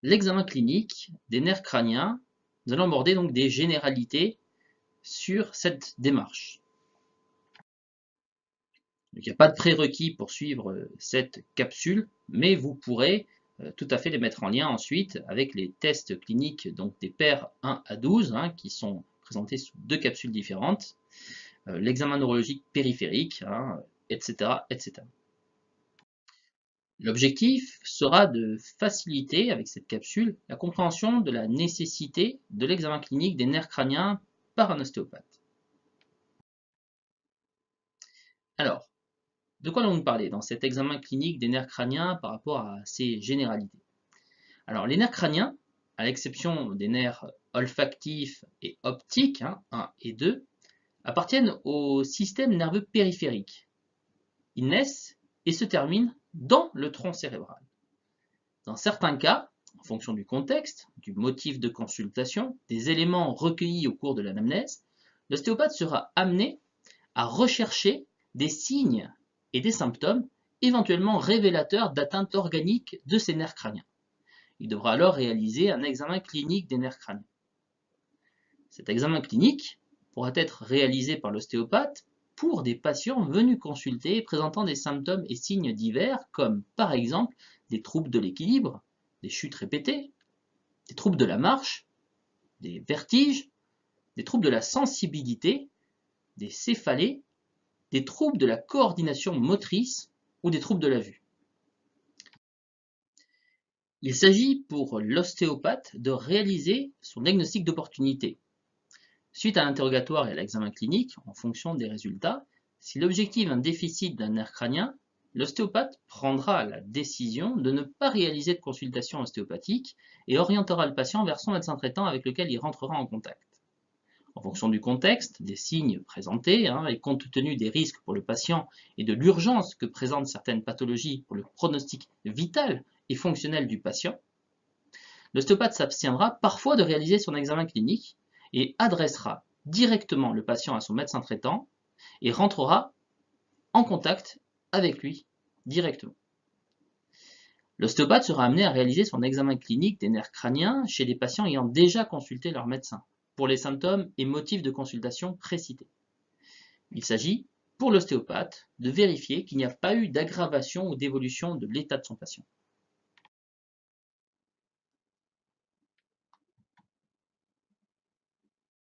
l'examen clinique des nerfs crâniens. Nous allons aborder donc des généralités sur cette démarche. Donc, il n'y a pas de prérequis pour suivre cette capsule, mais vous pourrez tout à fait les mettre en lien ensuite avec les tests cliniques donc des paires 1 à 12 qui sont présentés sous deux capsules différentes, l'examen neurologique périphérique, etc., etc. L'objectif sera de faciliter, avec cette capsule, la compréhension de la nécessité de l'examen clinique des nerfs crâniens par un ostéopathe. Alors, de quoi allons-nous parler dans cet examen clinique des nerfs crâniens par rapport à ces généralités? Alors, les nerfs crâniens, à l'exception des nerfs olfactifs et optiques, 1 et 2, appartiennent au système nerveux périphérique. Ils naissent et se terminent dans le tronc cérébral. Dans certains cas, en fonction du contexte, du motif de consultation, des éléments recueillis au cours de l'anamnèse, l'ostéopathe sera amené à rechercher des signes et des symptômes éventuellement révélateurs d'atteinte organique de ces nerfs crâniens. Il devra alors réaliser un examen clinique des nerfs crâniens. Cet examen clinique pourra être réalisé par l'ostéopathe pour des patients venus consulter présentant des symptômes et signes divers comme par exemple des troubles de l'équilibre, des chutes répétées, des troubles de la marche, des vertiges, des troubles de la sensibilité, des céphalées, des troubles de la coordination motrice ou des troubles de la vue. Il s'agit pour l'ostéopathe de réaliser son diagnostic d'opportunité. Suite à l'interrogatoire et à l'examen clinique, en fonction des résultats, si l'objectif est un déficit d'un nerf crânien, l'ostéopathe prendra la décision de ne pas réaliser de consultation ostéopathique et orientera le patient vers son médecin traitant avec lequel il rentrera en contact. En fonction du contexte, des signes présentés, et compte tenu des risques pour le patient et de l'urgence que présentent certaines pathologies pour le pronostic vital et fonctionnel du patient, l'ostéopathe s'abstiendra parfois de réaliser son examen clinique et adressera directement le patient à son médecin traitant et rentrera en contact avec lui directement. L'ostéopathe sera amené à réaliser son examen clinique des nerfs crâniens chez des patients ayant déjà consulté leur médecin pour les symptômes et motifs de consultation précités. Il s'agit, pour l'ostéopathe, de vérifier qu'il n'y a pas eu d'aggravation ou d'évolution de l'état de son patient.